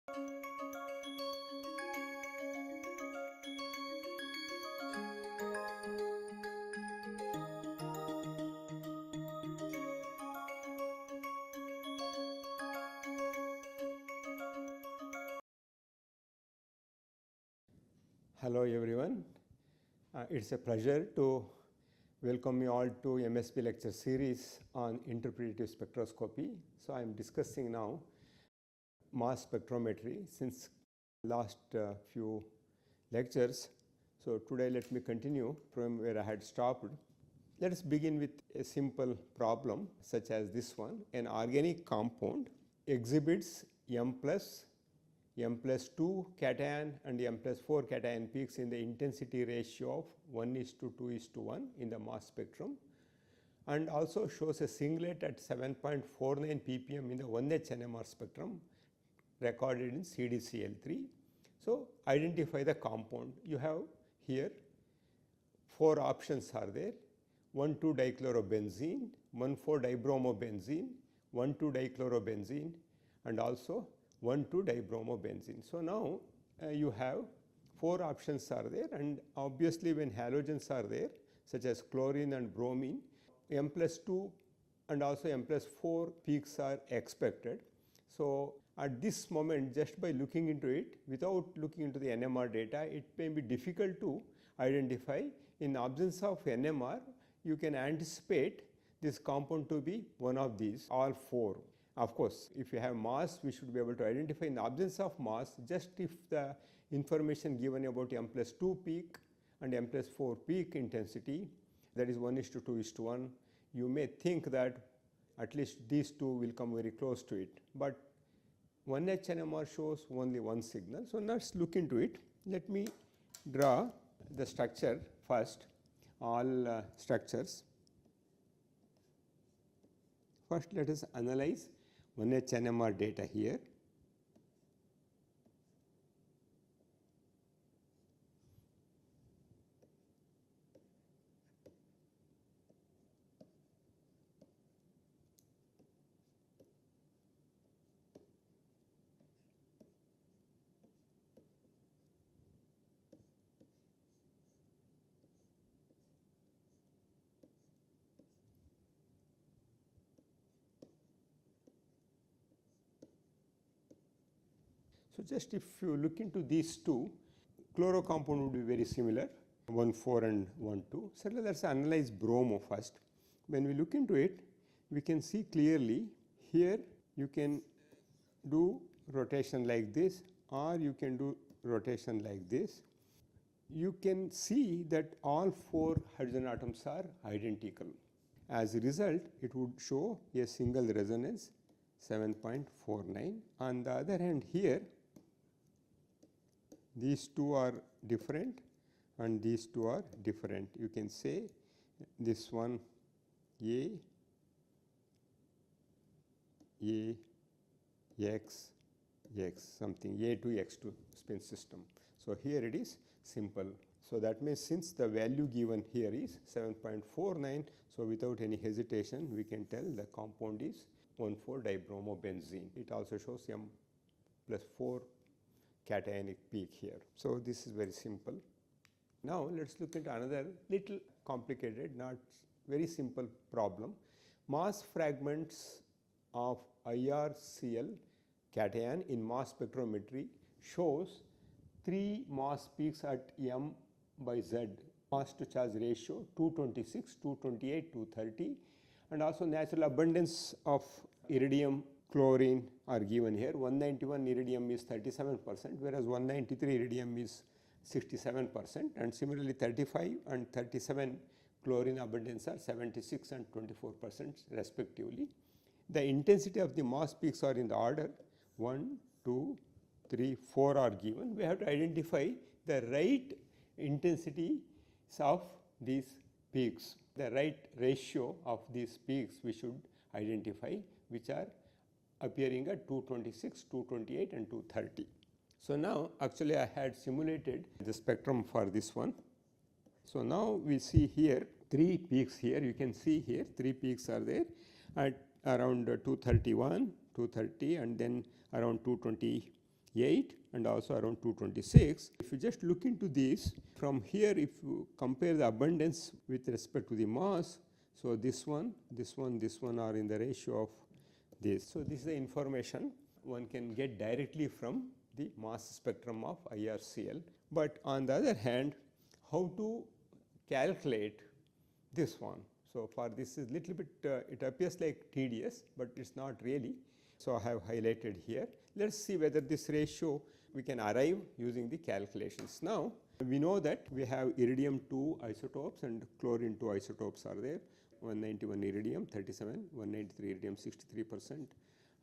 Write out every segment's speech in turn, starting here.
Hello everyone, it's a pleasure to welcome you all to MSP lecture series on interpretative spectroscopy. So I am discussing now mass spectrometry since last few lectures. So today let me continue from where I had stopped. Let us begin with a simple problem such as this one. An organic compound exhibits M+2 cation and M+4 cation peaks in the intensity ratio of 1:2:1 in the mass spectrum, and also shows a singlet at 7.49 ppm in the 1H NMR spectrum recorded in CDCl3. So identify the compound. You have here 4 options are there: 1,2-dichlorobenzene, 1,4-dibromobenzene, 1,2-dichlorobenzene, and also 1,2-dibromobenzene. So now you have 4 options are there, and obviously when halogens are there such as chlorine and bromine, M+2 and also M+4 peaks are expected. So at this moment, just by looking into it without looking into the NMR data, it may be difficult to identify. In absence of NMR, you can anticipate this compound to be one of these, all 4. Of course, if you have mass, we should be able to identify. In the absence of mass, just if the information given about M+2 peak and M+4 peak intensity, that is 1:2:1, you may think that at least these two will come very close to it. But 1H NMR shows only one signal. So let's look into it. Let me draw the structure first, all structures. First, let us analyze 1H NMR data here. So just if you look into these two, chloro compound would be very similar, 1,4 and 1,2. So let's analyze bromo first. When we look into it, we can see clearly here you can do rotation like this, or you can do rotation like this. You can see that all 4 hydrogen atoms are identical. As a result, it would show a single resonance 7.49. On the other hand, here these two are different and these two are different. You can say this one X, something A2X2 spin system. So here it is simple. So that means since the value given here is 7.49, so without any hesitation we can tell the compound is 1,4-dibromobenzene. It also shows M+4 cationic peak here. So this is very simple. Now let's look at another little complicated, not very simple problem. Mass fragments of IRCl cation in mass spectrometry shows 3 mass peaks at M/Z, mass to charge ratio 226, 228, 230, and also natural abundance of iridium, chlorine are given here. 191 iridium is 37%, whereas 193 iridium is 67%, and similarly 35 and 37 chlorine abundance are 76 and 24% respectively. The intensity of the mass peaks are in the order 1, 2, 3, 4 are given. We have to identify the right intensity of these peaks. The right ratio of these peaks we should identify, which are appearing at 226, 228 and 230. So now actually I had simulated the spectrum for this one. So now we see here 3 peaks here. You can see here 3 peaks are there at around 231, 230 and then around 228 8 and also around 226. If you just look into this, from here if you compare the abundance with respect to the mass, so this one are in the ratio of this. So this is the information one can get directly from the mass spectrum of IRCL. But on the other hand, how to calculate this one? So for this is little bit, it appears like tedious, but it's not really. So I have highlighted here. Let's see whether this ratio we can arrive using the calculations. Now we know that we have iridium 2 isotopes and chlorine 2 isotopes are there. 191 iridium 37, 193 iridium 63%,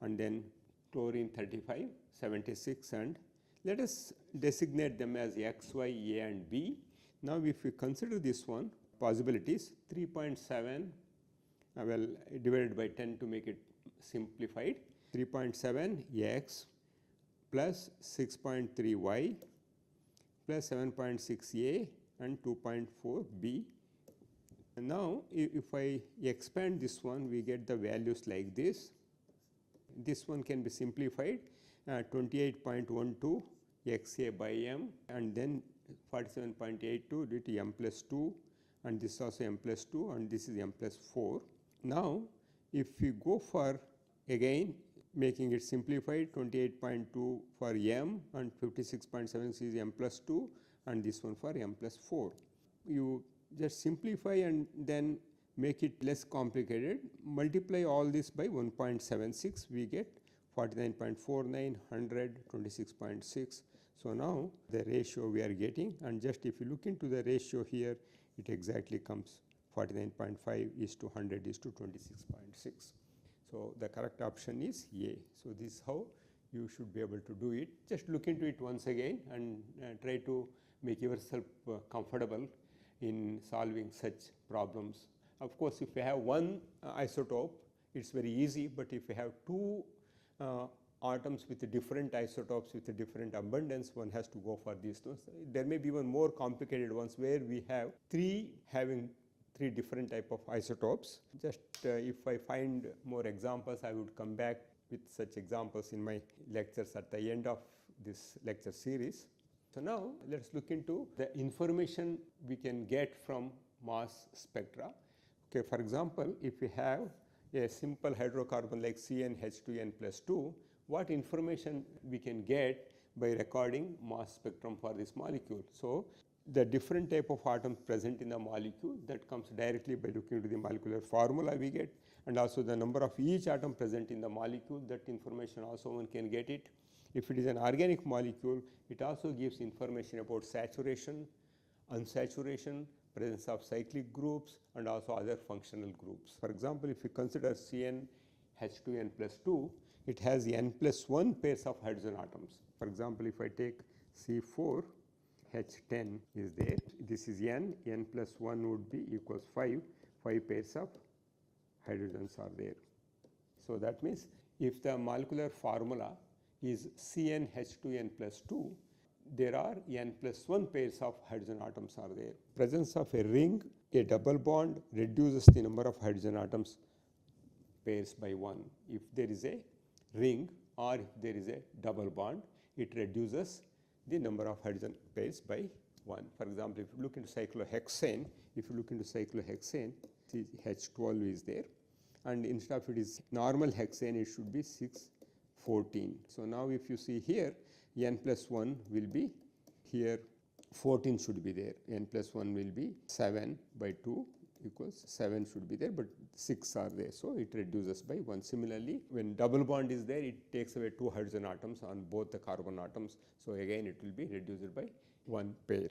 and then chlorine 35, 76, and let us designate them as X, Y, A and B. Now if we consider this one, possibilities 3.7, well divided by 10 to make it simplified, 3.7 X plus 6.3 Y plus 7.6 A and 2.4 B. And now if I expand this one, we get the values like this. This one can be simplified, 28.12 XA by M, and then 47.82 due to M plus 2, and this is also M plus 2, and this is M plus 4. Now if we go for again making it simplified, 28.2 for M and 56.7 is M plus 2, and this one for M plus 4. You just simplify and then make it less complicated, multiply all this by 1.76, we get 49.49, 100, 26.6. So now the ratio we are getting, and just if you look into the ratio here, it exactly comes 49.5 is to 100 is to 26.6. So the correct option is A. So this is how you should be able to do it. Just look into it once again and try to make yourself comfortable in solving such problems. Of course, if you have one isotope, it's very easy, but if you have two atoms with different isotopes with a different abundance, one has to go for these two. There may be even more complicated ones where we have having three different type of isotopes. Just if I find more examples, I would come back with such examples in my lectures at the end of this lecture series. So now let's look into the information we can get from mass spectra. Okay, for example, if we have a simple hydrocarbon like CnH2n plus 2, what information we can get by recording mass spectrum for this molecule? So the different type of atoms present in the molecule, that comes directly by looking into the molecular formula we get, and also the number of each atom present in the molecule, that information also one can get it. If it is an organic molecule, it also gives information about saturation, unsaturation, presence of cyclic groups, and also other functional groups. For example, if you consider CnH2n plus 2, it has n plus 1 pairs of hydrogen atoms. For example, if I take C4H10 is there, this is n plus 1 would be equals 5 pairs of hydrogens are there. So that means if the molecular formula is CnH2n plus 2, there are n plus 1 pairs of hydrogen atoms are there. Presence of a ring, a double bond reduces the number of hydrogen atoms pairs by 1. If there is a ring or if there is a double bond, it reduces the number of hydrogen pairs by 1. For example, if you look into cyclohexane, H12 is there, and instead of it is normal hexane, it should be 614. So now if you see here, n plus 1 will be here, 14 should be there, n plus 1 will be 7 by 2 equals 7 should be there, but 6 are there, so it reduces by 1. Similarly, when double bond is there, it takes away 2 hydrogen atoms on both the carbon atoms, so again it will be reduced by 1 pair.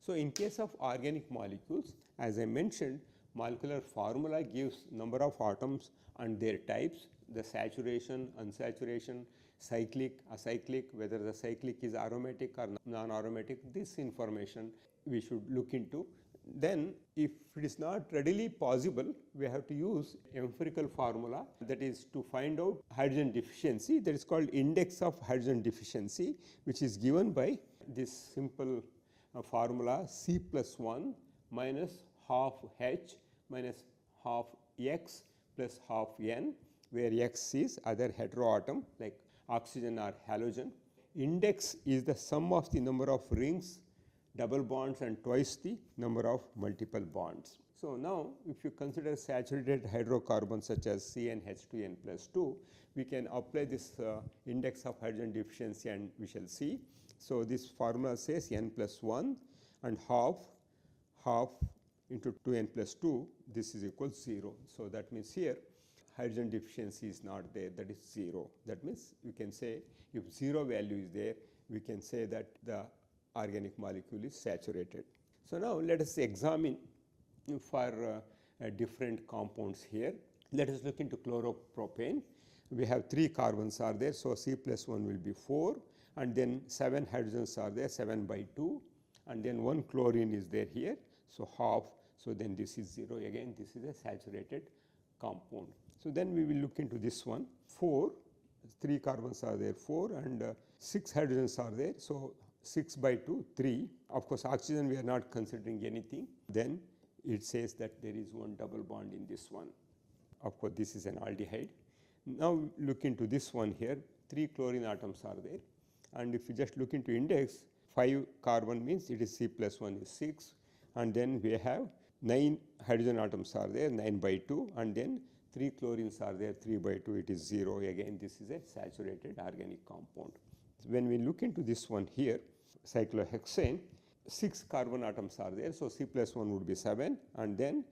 So in case of organic molecules, as I mentioned, molecular formula gives number of atoms and their types, the saturation, unsaturation, cyclic, acyclic, whether the cyclic is aromatic or non-aromatic. This information we should look into. Then if it is not readily possible, we have to use empirical formula, that is to find out hydrogen deficiency, that is called index of hydrogen deficiency, which is given by this simple formula C plus 1 minus half H minus half X plus half N, where X is other heteroatom like oxygen or halogen, index is the sum of the number of rings, double bonds, and twice the number of multiple bonds. So now if you consider saturated hydrocarbons such as CnH2n plus 2, we can apply this index of hydrogen deficiency and we shall see. So this formula says n plus 1 and half into 2n plus 2, this is equal to 0. So that means here hydrogen deficiency is not there, that is 0. That means we can say if 0 value is there, we can say that the organic molecule is saturated. So now let us examine for different compounds here. Let us look into chloropropane. We have 3 carbons are there, so C plus 1 will be 4, and then 7 hydrogens are there, 7 by 2, and then 1 chlorine is there here, so half, so then this is 0, again this is a saturated compound. So then we will look into this one, 3 carbons are there, 4, and 6 hydrogens are there, so 6 by 2, 3. Of course, oxygen we are not considering anything. Then it says that there is one double bond in this one. Of course, this is an aldehyde. Now look into this one here, 3 chlorine atoms are there, and if you just look into index, 5 carbon means it is C plus 1 is 6, and then we have 9 hydrogen atoms are there, 9 by 2, and then 3 chlorines are there, 3 by 2, it is 0. Again, this is a saturated organic compound. When we look into this one here, cyclohexane, 6 carbon atoms are there, so C plus 1 would be 7, and then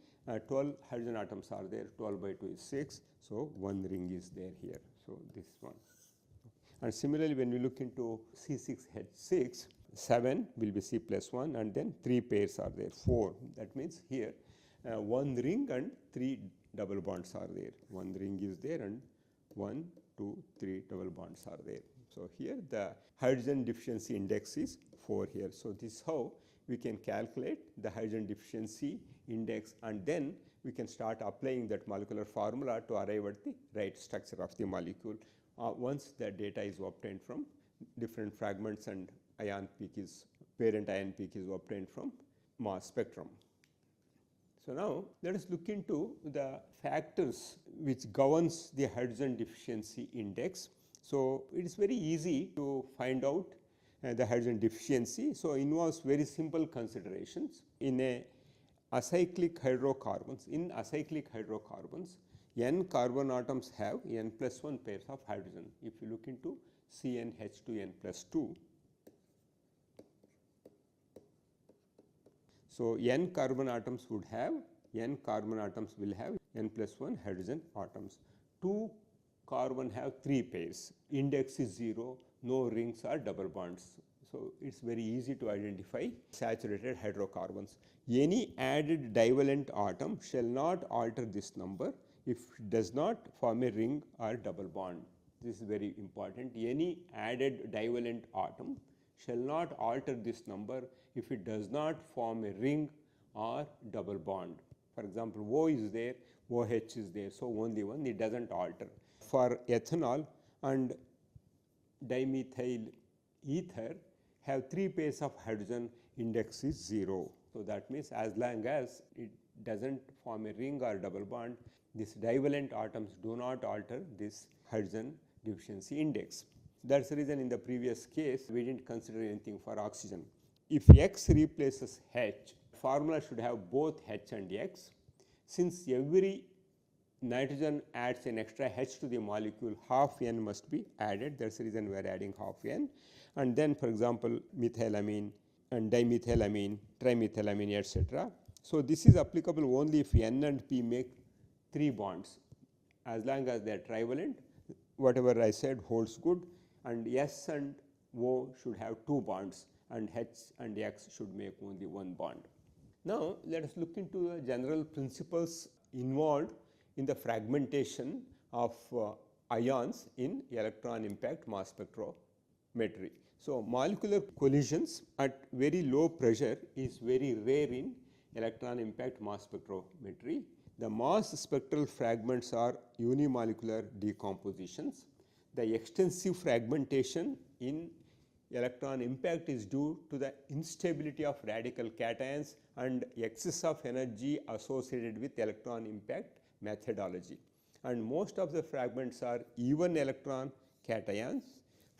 12 hydrogen atoms are there, 12 by 2 is 6, so 1 ring is there here, so this one. And similarly, when we look into C6H6, 7 will be C plus 1, and then 3 pairs are there, 4. That means here 1 ring and 3 double bonds are there. 1 ring is there and 1, 2, 3 double bonds are there. So here the hydrogen deficiency index is 4 here. So this is how we can calculate the hydrogen deficiency index, and then we can start applying that molecular formula to arrive at the right structure of the molecule once the data is obtained from different fragments and ion peak is, parent ion peak is obtained from mass spectrum. So now let us look into the factors which governs the hydrogen deficiency index. So it is very easy to find out the hydrogen deficiency. So involves very simple considerations. In a acyclic hydrocarbons, n carbon atoms have n plus 1 pairs of hydrogen. If you look into CnH2n plus 2, so n carbon atoms will have n plus 1 hydrogen atoms. 2 carbon have 3 pairs. Index is 0, no rings or double bonds. So it is very easy to identify saturated hydrocarbons. Any added divalent atom shall not alter this number if it does not form a ring or double bond. This is very important. Any added divalent atom shall not alter this number if it does not form a ring or double bond. For example, O is there, OH is there, so only one, it does not alter. For ethanol and dimethyl ether have 3 pairs of hydrogen, index is 0. So that means as long as it does not form a ring or double bond, these divalent atoms do not alter this hydrogen deficiency index. That is the reason in the previous case we did not consider anything for oxygen. If X replaces H, formula should have both H and X. Since every nitrogen adds an extra H to the molecule, half N must be added. That is the reason we are adding half N. And then for example, methylamine and dimethylamine, trimethylamine, etc. So this is applicable only if N and P make 3 bonds. As long as they are trivalent, whatever I said holds good, and S and O should have 2 bonds, and H and X should make only 1 bond. Now let us look into the general principles involved in the fragmentation of ions in electron impact mass spectrometry. So molecular collisions at very low pressure is very rare in electron impact mass spectrometry. The mass spectral fragments are unimolecular decompositions. The extensive fragmentation in electron impact is due to the instability of radical cations and excess of energy associated with electron impact methodology. And most of the fragments are even electron cations.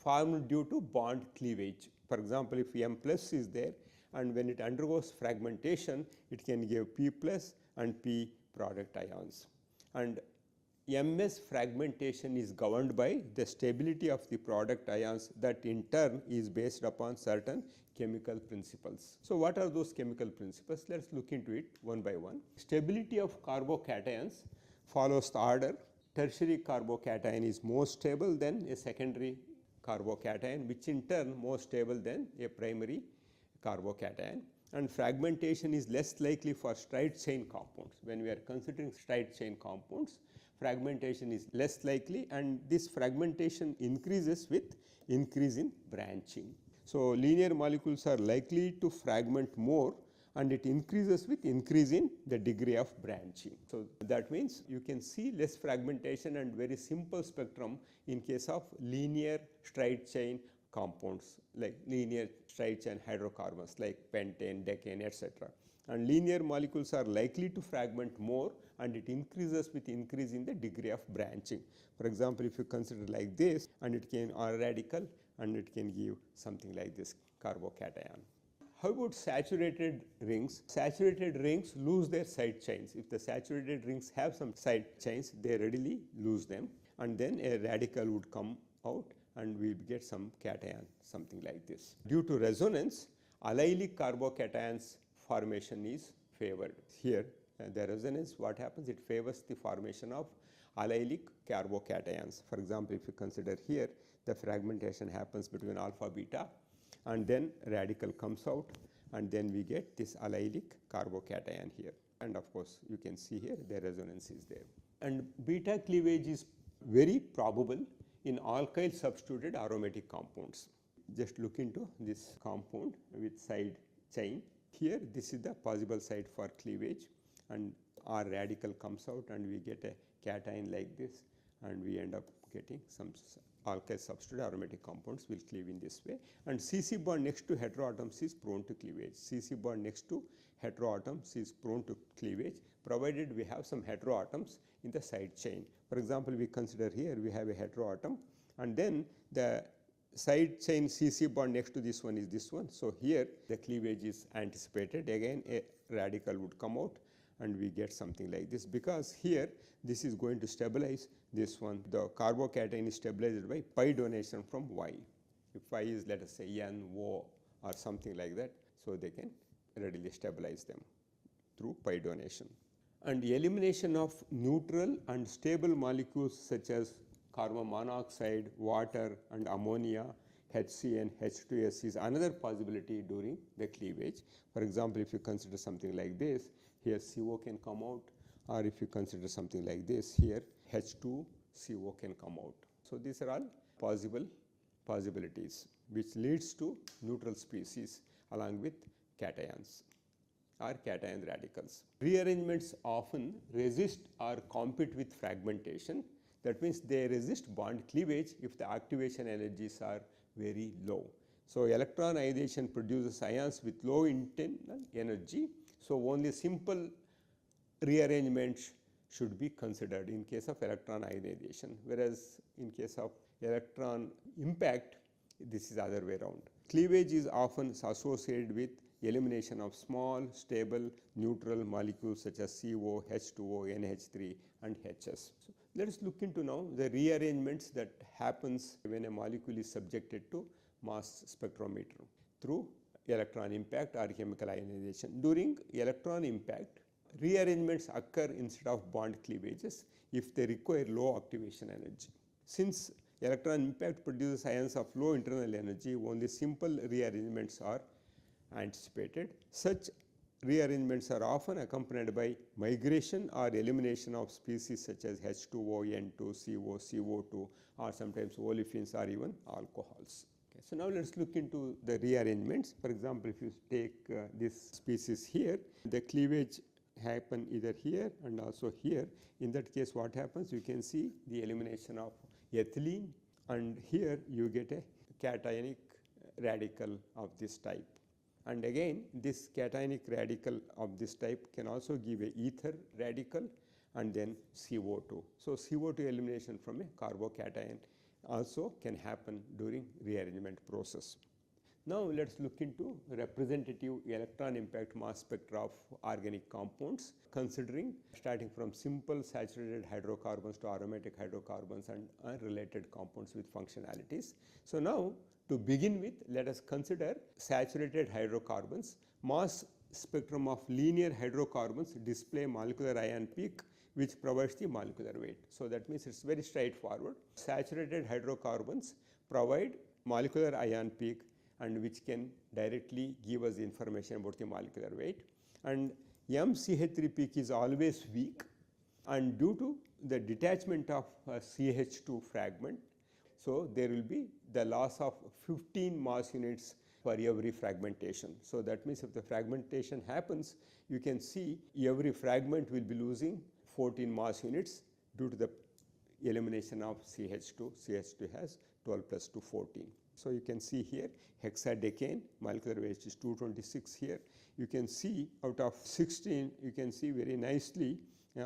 formed due to bond cleavage. For example, if M plus is there and when it undergoes fragmentation, it can give P plus and P product ions. And MS fragmentation is governed by the stability of the product ions that in turn is based upon certain chemical principles. So, what are those chemical principles? Let us look into it one by one. Stability of carbocations follows the order. Tertiary carbocation is more stable than a secondary carbocation, which in turn more stable than a primary carbocation. And fragmentation is less likely for straight chain compounds. When we are considering straight chain compounds, fragmentation is less likely, and this fragmentation increases with increase in branching. So, linear molecules are likely to fragment more, and it increases with increase in the degree of branching. So, that means you can see less fragmentation and very simple spectrum in case of linear straight chain compounds, like linear straight chain hydrocarbons like pentane, decane, etc. And linear molecules are likely to fragment more, and it increases with increase in the degree of branching. For example, if you consider like this, and it can or radical, and it can give something like this carbocation. How about saturated rings? Saturated rings lose their side chains. If the saturated rings have some side chains, they readily lose them, and then a radical would come out and we will get some cation, something like this. Due to resonance, allylic carbocations formation is favored. Here, the resonance, what happens? It favors the formation of allylic carbocations. For example, if you consider here, the fragmentation happens between alpha beta, and then radical comes out, and then we get this allylic carbocation here. And of course, you can see here the resonance is there. And beta cleavage is very probable in alkyl substituted aromatic compounds. Just look into this compound with side chain. Here, this is the possible site for cleavage, and our radical comes out, and we get a cation like this, and we end up getting some alkyl substituted aromatic compounds will cleave in this way. And CC bond next to heteroatoms is prone to cleavage. CC bond next to heteroatoms is prone to cleavage, provided we have some heteroatoms in the side chain. For example, we consider here we have a heteroatom, and then the side chain CC bond next to this one is this one. So, here the cleavage is anticipated. Again, a radical would come out, and we get something like this, because here this is going to stabilize this one. The carbocation is stabilized by pi donation from Y. If Y is, let us say, N, O or something like that, so they can readily stabilize them through pi donation. And elimination of neutral and stable molecules such as carbon monoxide, water and ammonia, HCN, H2S is another possibility during the cleavage. For example, if you consider something like this, here CO can come out, or if you consider something like this, here H2CO can come out. So, these are all possibilities which leads to neutral species along with cations or cation radicals. Rearrangements often resist or compete with fragmentation. That means they resist bond cleavage if the activation energies are very low. So, electron ionization produces ions with low internal energy. So, only simple rearrangements should be considered in case of electron ionization, whereas in case of electron impact, this is other way around. Cleavage is often associated with elimination of small, stable, neutral molecules such as CO, H2O, NH3 and HS. So, let us look into now the rearrangements that happens when a molecule is subjected to mass spectrometer through electron impact or chemical ionization. During electron impact, rearrangements occur instead of bond cleavages if they require low activation energy. Since electron impact produces ions of low internal energy, only simple rearrangements are anticipated. Such rearrangements are often accompanied by migration or elimination of species such as H2O, N2, CO, CO2 or sometimes olefins or even alcohols. Okay. So, now let us look into the rearrangements. For example, if you take this species here, the cleavage happen either here and also here. In that case, what happens? You can see the elimination of ethylene, and here you get a cationic radical of this type. And again, this cationic radical of this type can also give a ether radical and then CO2. So, CO2 elimination from a carbocation also can happen during rearrangement process. Now let us look into representative electron impact mass spectra of organic compounds, considering starting from simple saturated hydrocarbons to aromatic hydrocarbons and unrelated compounds with functionalities. So now to begin with, let us consider saturated hydrocarbons. Mass spectrum of linear hydrocarbons display molecular ion peak which provides the molecular weight. So that means it's very straightforward. Saturated hydrocarbons provide molecular ion peak and which can directly give us information about the molecular weight. And MCH3 peak is always weak, and due to the detachment of CH2 fragment, so there will be the loss of 15 mass units for every fragmentation. So that means if the fragmentation happens, you can see every fragment will be losing 14 mass units due to the elimination of CH2. CH2 has 12 plus 2, 14. So you can see here hexadecane, molecular weight is 226 here. You can see out of 16, you can see very nicely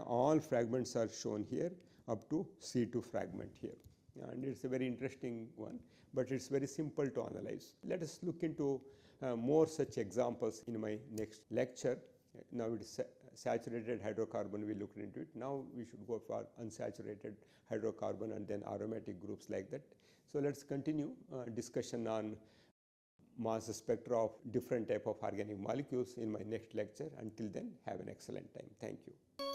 all fragments are shown here up to C2 fragment here. And it's a very interesting one, but it's very simple to analyze. Let us look into more such examples in my next lecture. Now it is saturated hydrocarbon, we looked into it. Now we should go for unsaturated hydrocarbon and then aromatic groups like that. So let's continue discussion on mass spectra of different type of organic molecules in my next lecture. Until then, have an excellent time. Thank you.